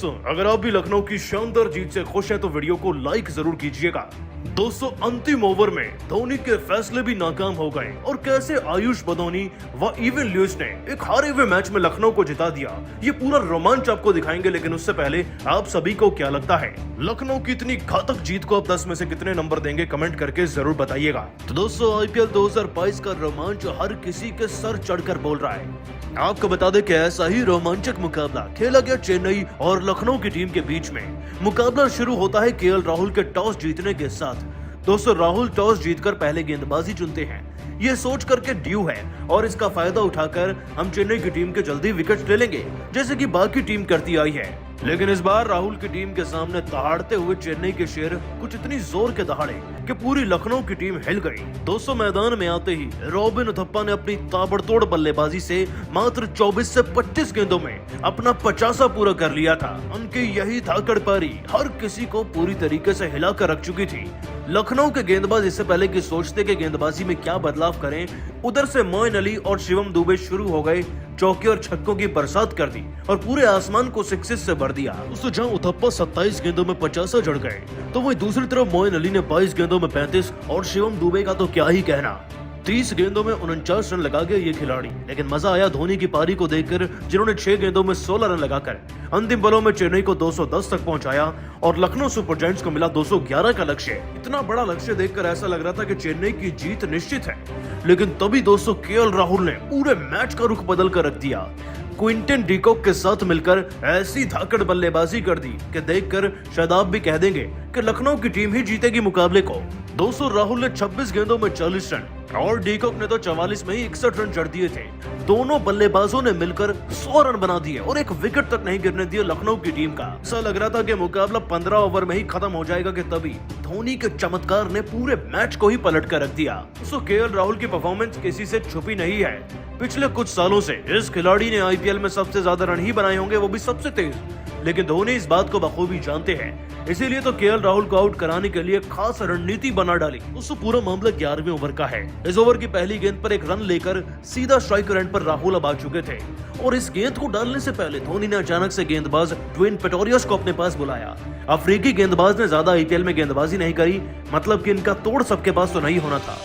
दोस्तों, अगर आप भी लखनऊ की शानदार जीत से खुश हैं तो वीडियो को लाइक जरूर कीजिएगा। दोस्तों, अंतिम ओवर में धोनी के फैसले भी नाकाम हो गए और कैसे आयुष बदौनी व इवन ल्यूइस ने एक हारे हुए मैच में लखनऊ को जिता दिया, ये पूरा रोमांच आपको दिखाएंगे। लेकिन उससे पहले आप सभी को क्या लगता है, लखनऊ की इतनी घातक जीत को आप 10 में से कितने नंबर देंगे, कमेंट करके जरूर बताइएगा। तो दोस्तों, आईपीएल 2022 का रोमांच हर किसी के सर चढ़कर बोल रहा है। आपको बता दें कि ऐसा ही रोमांचक मुकाबला खेला गया चेन्नई और लखनऊ की टीम के बीच में। मुकाबला शुरू होता है केएल राहुल के टॉस जीतने के साथ। दोस्तों, राहुल टॉस जीतकर पहले गेंदबाजी चुनते हैं, ये सोच करके ड्यू है और इसका फायदा उठाकर हम चेन्नई की टीम के जल्दी विकेट ले लेंगे, जैसे कि बाकी टीम करती आई है। लेकिन इस बार राहुल की टीम के सामने दहाड़ते हुए चेन्नई के शेर कुछ इतनी जोर के दहाड़े कि पूरी लखनऊ की टीम हिल गई। दोस्तों, मैदान में आते ही रॉबिन उथप्पा ने अपनी ताबड़तोड़ बल्लेबाजी से मात्र 24 से 25 गेंदों में अपना 50 पूरा कर लिया था। उनकी यही धाकड़ पारी हर किसी को पूरी तरीके से हिलाकर रख चुकी थी। लखनऊ के गेंदबाज इससे पहले कि सोचते कि गेंदबाजी में क्या बदलाव करें, उधर से मोइन अली और शिवम दुबे शुरू हो गए, चौके और छक्कों की बरसात कर दी और पूरे आसमान को सिक्सेस से भर दिया। दोस्तों, जहां उथप्पा 27 गेंदों में 50 जड़ गए, तो वहीं दूसरी तरफ मोइन अली ने 22 गेंदों में 35 और शिवम दुबे का तो क्या ही कहना, 30 गेंदों में 49 रन लगा गए ये खिलाड़ी। लेकिन मजा आया धोनी की पारी को देखकर, जिन्होंने 6 गेंदों में 16 रन लगाकर अंतिम बलों में चेन्नई को 210 तक पहुंचाया और लखनऊ सुपर जायंट्स को मिला 211 का लक्ष्य। इतना बड़ा लक्ष्य देखकर ऐसा लग रहा था कि चेन्नई की जीत निश्चित है। लेकिन तभी दोस्तों केएल राहुल ने पूरे मैच का रुख बदल कर रख दिया। क्विंटन डीकॉक के साथ मिलकर ऐसी धाकड़ बल्लेबाजी कर दी कि देखकर शायद आप भी कह देंगे कि लखनऊ की टीम ही जीतेगी मुकाबले को। दोस्तों, राहुल ने 26 गेंदों में 40 रन और डीकॉक ने तो 44 में ही 61 रन जड़ दिए थे। दोनों बल्लेबाजों ने मिलकर 100 रन बना दिए और एक विकेट तक नहीं गिरने दिए लखनऊ की टीम का। ऐसा लग रहा था कि मुकाबला 15 ओवर में ही खत्म हो जाएगा कि तभी धोनी के चमत्कार ने पूरे मैच को ही पलट कर रख दिया। तो केएल राहुल की परफॉर्मेंस किसी से छुपी नहीं है। पिछले कुछ सालों से इस खिलाड़ी ने आईपीएल में सबसे ज्यादा रन ही बनाए होंगे, वो भी सबसे तेज। लेकिन धोनी इस बात को बखूबी जानते हैं, इसीलिए तो केएल राहुल को आउट कराने के लिए खास रणनीति बना डाली। उससे पूरा मामला 11वें ओवर का है। इस ओवर की पहली गेंद पर एक रन लेकर सीधा स्ट्राइक रेट पर राहुल अब आ चुके थे और इस गेंद को डालने से पहले धोनी ने अचानक से गेंदबाज ड्वेन पेटोरियस को अपने पास बुलाया। अफ्रीकी गेंदबाज ने ज्यादा आईपीएल में गेंदबाजी नहीं करी, मतलब कि इनका तोड़ सबके पास तो नहीं होना था।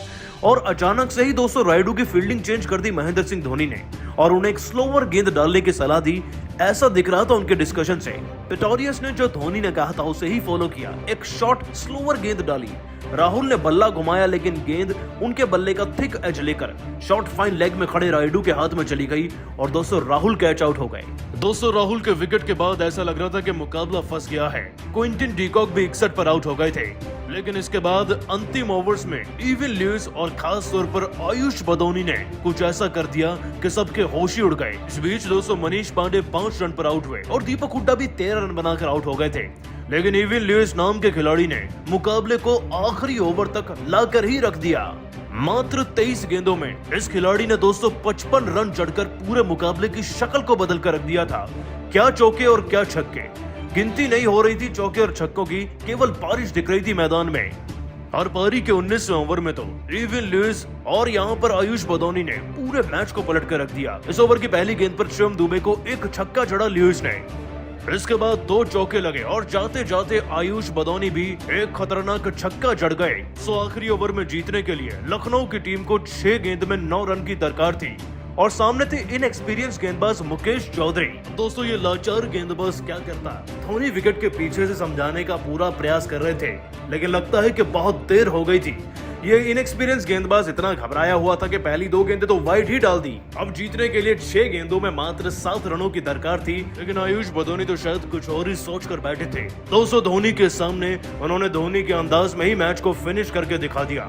और अचानक से ही दोस्तों रायडू की फील्डिंग चेंज कर दी महेंद्र सिंह धोनी ने और उन्हें एक स्लोवर गेंद डालने की सलाह दी। ऐसा दिख रहा था उनके डिस्कशन से। पिटोरियस ने जो धोनी ने कहा था उसे ही फॉलो किया, एक शॉर्ट स्लोवर गेंद डाली। राहुल ने बल्ला घुमाया लेकिन गेंद उनके बल्ले का थिक एज लेकर शॉर्ट फाइन लेग में खड़े रायडू के हाथ में चली गई और दोस्तों राहुल कैच आउट हो गए। दोस्तों, राहुल के विकेट के बाद ऐसा लग रहा था कि मुकाबला फंस गया है। क्विंटन डीकॉक भी 61 पर आउट हो गए थे। लेकिन इसके बाद अंतिम ओवर्स में इवन ल्यूइस और खास तौर पर आयुष बदौनी ने कुछ ऐसा कर दिया कि सबके होश ही उड़ गए। इस बीच दोस्तों मनीष पांडे 5 रन पर आउट हुए और दीपक हुड्डा भी 13 रन बनाकर आउट हो गए थे। लेकिन इवन ल्यूइस नाम के खिलाड़ी ने मुकाबले को आखिरी ओवर तक लाकर ही रख दिया। मात्र 23 गेंदों में इस खिलाड़ी ने दोस्तों 55 रन जड़कर पूरे मुकाबले की शक्ल को बदल कर रख दिया था। क्या चौके और क्या छक्के, गिनती नहीं हो रही थी चौके और छक्कों की, केवल बारिश दिख रही थी मैदान में। और पारी के 19वें ओवर में तो इवन ल्यूइस और यहाँ पर आयुष बदौनी ने पूरे मैच को पलट कर रख दिया। इस ओवर की पहली गेंद पर शिवम दुबे को एक छक्का जड़ा ल्यूइस ने, इसके बाद 2 चौके लगे और जाते जाते आयुष बदौनी भी एक खतरनाक छक्का जड़ गए। सो आखिरी ओवर में जीतने के लिए लखनऊ की टीम को 6 गेंद में 9 रन की दरकार थी और सामने थे इनएक्सपीरियंस गेंदबाज मुकेश चौधरी। दोस्तों, ये लाचार गेंदबाज क्या करता, धोनी विकेट के पीछे से समझाने का पूरा प्रयास कर रहे थे, लेकिन लगता है कि बहुत देर हो गई थी। ये इनएक्सपीरियंस गेंदबाज इतना घबराया हुआ था कि पहली 2 गेंदें तो वाइड ही डाल दी। अब जीतने के लिए 6 गेंदों में मात्र 7 रनों की दरकार थी, लेकिन आयुष बदौनी तो शायद कुछ और ही सोच कर बैठे थे। दोस्तों, धोनी के सामने उन्होंने धोनी के अंदाज में ही मैच को फिनिश करके दिखा दिया।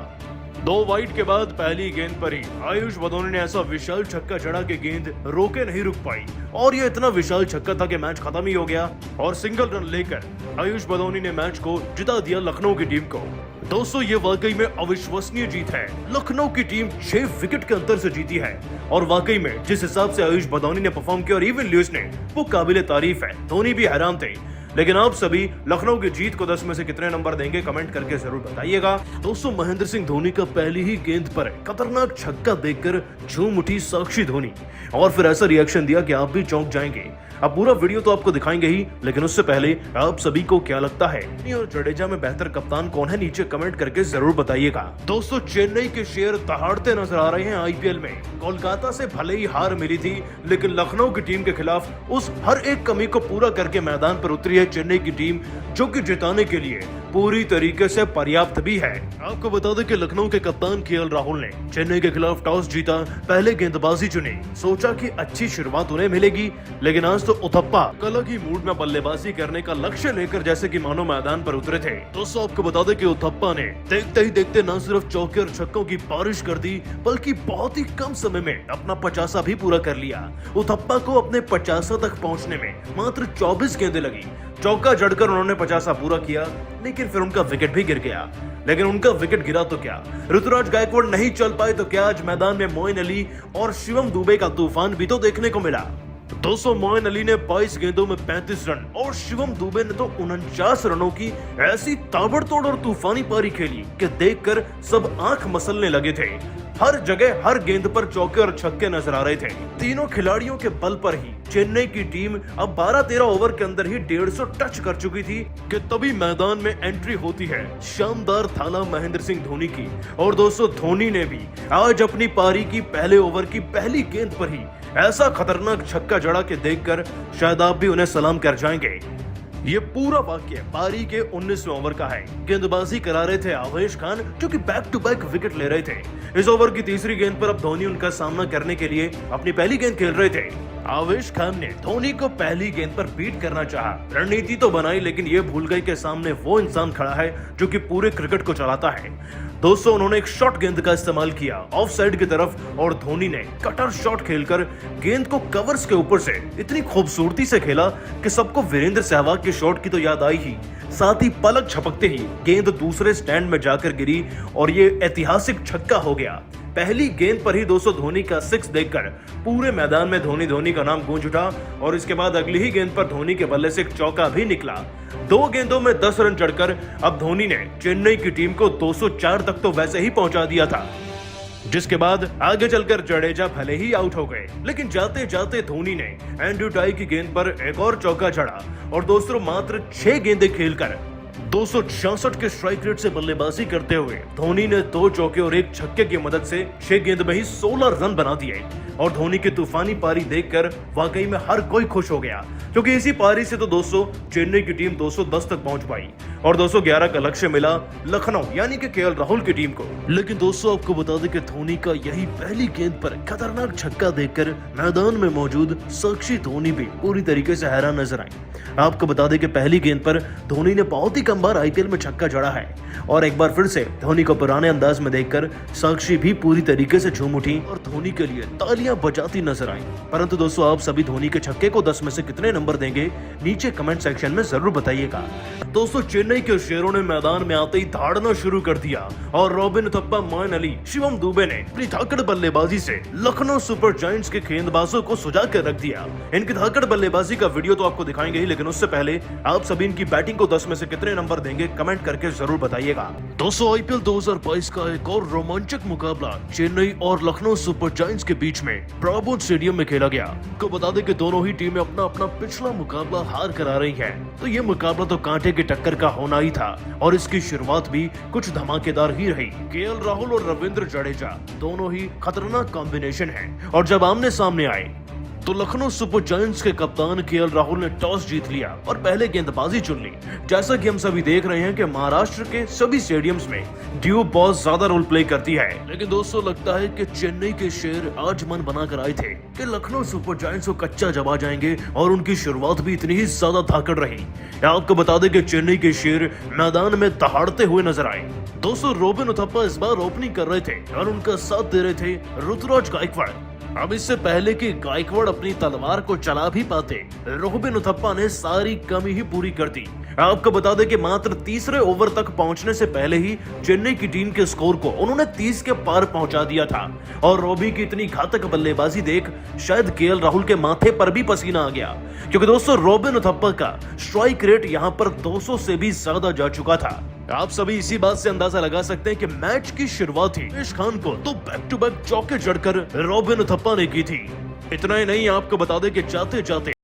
2 वाइड के बाद पहली गेंद पर ही आयुष बदौनी ने ऐसा विशाल छक्का जड़ा कि गेंद रोके नहीं रुक पाई और ये इतना विशाल छक्का था कि मैच खत्म ही हो गया और सिंगल रन लेकर आयुष बदौनी ने मैच को जिता दिया लखनऊ की टीम को। दोस्तों, ये वाकई में अविश्वसनीय जीत है। लखनऊ की टीम 6 विकेट के अंतर से जीती है और वाकई में जिस हिसाब से आयुष बदौनी ने परफॉर्म किया और इवन ल्यूइस ने, वो काबिले तारीफ है। धोनी भी हैरान थे। लेकिन आप सभी लखनऊ की जीत को 10 में से कितने नंबर देंगे, कमेंट करके जरूर बताइएगा। दोस्तों, महेंद्र सिंह धोनी का पहली ही गेंद पर खतरनाक छक्का देखकर झूम उठी साक्षी धोनी और फिर ऐसा रिएक्शन दिया कि आप भी चौंक जाएंगे। अब पूरा वीडियो तो आपको दिखाएंगे ही, लेकिन उससे पहले आप सभी को क्या लगता है धोनी और जडेजा में बेहतर कप्तान कौन है, नीचे कमेंट करके जरूर बताइएगा। दोस्तों, चेन्नई के शेर दहाड़ते नजर आ रहे हैं आईपीएल में। कोलकाता से भले ही हार मिली थी, लेकिन लखनऊ की टीम के खिलाफ उस हर एक कमी को पूरा करके मैदान पर उतरी है चेन्नई की टीम, जो कि जिताने के लिए पूरी तरीके से पर्याप्त भी है। आपको बता दें कि लखनऊ के कप्तान केएल राहुल ने चेन्नई के खिलाफ टॉस जीता, पहले गेंदबाजी चुनी। सोचा कि अच्छी शुरुआत उन्हें मिलेगी, लेकिन आज तो उथप्पा अलग ही मूड में बल्लेबाजी करने का लक्ष्य लेकर जैसे कि मानो मैदान पर उतरे थे। दोस्तों, आपको बता दें कि उथप्पा ने देखते ही देखते न सिर्फ चौके और छक्कों की बारिश कर दी, बल्कि बहुत ही कम समय में अपना 50 भी पूरा कर लिया। उथप्पा को अपने 50 तक पहुंचने में मात्र 24 गेंदें लगी। चौका जड़कर उन्होंने 50 पूरा किया, लेकिन फिर उनका विकेट भी गिर गया। लेकिन उनका विकेट गिरा तो क्या, ऋतुराज गायकवाड़ नहीं चल पाए तो क्या, आज मैदान में मोइन अली और शिवम दुबे का तूफान भी तो देखने को मिला। दोस्तों, मोइन अली ने 22 गेंदों में 35 रन और शिवम दुबे ने तो 49 रनों की ऐसी ताबड़तोड़ और तूफानी पारी खेली कि देखकर सब आंख मसलने लगे थे। हर जगह हर गेंद पर चौके और छक्के नजर आ रहे थे। तीनों खिलाड़ियों के बल पर ही चेन्नई की टीम अब 12-13 ओवर के अंदर ही 150 टच कर चुकी थी कि तभी मैदान में एंट्री होती है शानदार थाला महेंद्र सिंह धोनी की। और दोस्तों, धोनी ने भी आज अपनी पारी की पहले ओवर की पहली गेंद पर ही ऐसा खतरनाक छक्का जड़ा के देखकर शायद आप भी उन्हें सलाम कर जाएंगे। ये पूरा वाक्य पारी के 19वें ओवर का है। गेंदबाजी करा रहे थे आवेश खान, जो कि बैक टू बैक विकेट ले रहे थे। इस ओवर की तीसरी गेंद पर अब धोनी उनका सामना करने के लिए अपनी पहली गेंद खेल रहे थे। आवेश खान ने धोनी को पहली गेंद पर बीट करना चाहा, रणनीति तो बनाई, लेकिन ये भूल गए कि सामने वो इंसान खड़ा है जो कि पूरे क्रिकेट को चलाता है। दोस्तों, उन्होंने एक शॉर्ट गेंद का इस्तेमाल किया ऑफ साइड की तरफ, और धोनी ने कटर शॉट खेलकर गेंद को कवर्स के ऊपर से इतनी खूबसूरती से खेला कि सबको वीरेंद्र सहवाग के शॉट की तो याद आई ही, साथ ही पलक झपकते ही गेंद दूसरे स्टैंड में जाकर गिरी और ये ऐतिहासिक छक्का हो गया। पहली गेंद पर ही 200 धोनी का 6 देखकर पूरे मैदान में धोनी धोनी का नाम गूंज उठा, और इसके बाद अगली ही गेंद पर धोनी के बल्ले से एक चौका भी निकला। 2 गेंदों में 10 रन चढ़कर अब धोनी ने चेन्नई की टीम को 204 तक तो वैसे ही पहुंचा दिया था, जिसके बाद आगे चलकर जडेजा भले ही आउट हो गए, लेकिन जाते जाते धोनी ने एंड्रयू टाई की गेंद पर एक और चौका जड़ा और दोस्तों मात्र 6 गेंदें खेलकर 266 के स्ट्राइक रेट से बल्लेबाजी करते हुए धोनी ने 2 चौके और 1 छक्के की मदद से 6 गेंद में ही 16 रन बना दिए। और धोनी की तूफानी पारी देखकर वाकई में हर कोई खुश हो गया, क्योंकि इसी पारी से तो दोस्तों चेन्नई की टीम 210 तक पहुंच पाई और 211 का लक्ष्य मिला लखनऊ यानी कि केएल राहुल की टीम को। लेकिन दोस्तों, आपको बता दें कि धोनी का यही पहली गेंद पर खतरनाक छक्का देखकर मैदान में मौजूद साक्षी धोनी भी पूरी तरीके से हैरान नजर आई। आपको बता दें कि पहली गेंद पर धोनी ने बहुत ही कम बार आईपीएल में छक्का जड़ा है, और एक बार फिर से धोनी को पुराने अंदाज में देखकर साक्षी भी पूरी तरीके से झूम उठी और धोनी के लिए तालियां बजाती नजर आई। परंतु दोस्तों, आप सभी धोनी के छक्के को 10 में से कितने नंबर देंगे, नीचे कमेंट सेक्शन में जरूर बताइएगा। दोस्तों, चेन्नई के शेरों ने मैदान में आते ही धाड़ना शुरू कर दिया और रॉबिन उथप्पा, मोइन अली, शिवम दुबे ने अपनी धाकड़ बल्लेबाजी से लखनऊ सुपर जायंट्स के गेंदबाजों को सुजा कर रख दिया। इनकी धाकड़ बल्लेबाजी का वीडियो तो आपको दिखाएंगे ही, लेकिन उससे पहले आप सभी इनकी बैटिंग को 10 में से कितने नंबर देंगे कमेंट करके जरूर बताइएगा। दोस्तों, आईपीएल 2022 का एक और रोमांचक मुकाबला चेन्नई और लखनऊ सुपर जायंट्स के बीच में ब्रावो स्टेडियम में खेला गया। आपको बता दें कि दोनों ही टीमें अपना अपना पिछला मुकाबला हार कर आ रही हैं, तो ये मुकाबला तो कांटे की टक्कर का होना ही था और इसकी शुरुआत भी कुछ धमाकेदार ही रही। केएल राहुल और रविंद्र जडेजा दोनों ही खतरनाक कॉम्बिनेशन है, और जब आमने सामने आए तो लखनऊ सुपर जायंट्स के कप्तान केएल राहुल ने टॉस जीत लिया और पहले गेंदबाजी चुन ली। जैसा कि हम सभी देख रहे हैं कि महाराष्ट्र के सभी स्टेडियम्स में ड्यू बहुत ज्यादा रोल प्ले करती है, लेकिन दोस्तों लगता है कि चेन्नई के शेर आज मन बनाकर आए थे कि लखनऊ सुपर जायंट्स को कच्चा जमा जाएंगे, और उनकी शुरुआत भी इतनी ही ज्यादा धाकड़ रही। आपको बता दें कि चेन्नई के शेर मैदान में दहाड़ते हुए नजर आए। दोस्तों, रॉबिन उथप्पा इस बार ओपनिंग कर रहे थे और उनका साथ दे रहे थे ऋतुराज गायकवाड़। अब इससे पहले कि गायकवाड़ अपनी तलवार को चला भी पाते, रॉबिन उथप्पा ने सारी कमी ही पूरी कर दी। आपको बता दें कि मात्र तीसरे ओवर तक पहुंचने से पहले ही चेन्नई की टीम के स्कोर को उन्होंने 30 के पार पहुंचा दिया था, और रॉबी की इतनी घातक बल्लेबाजी देख शायद केएल राहुल के माथे पर भी पसीना आ गया, क्योंकि दोस्तों रॉबिन उथप्पा का स्ट्राइक रेट यहां पर 200 से भी ज्यादा जा चुका था। आप सभी इसी बात से अंदाजा लगा सकते हैं कि मैच की शुरुआत ही आवेश खान को तो बैक टू बैक चौके जड़कर रॉबिन उथप्पा ने की थी। इतना ही नहीं, आपको बता दें कि जाते जाते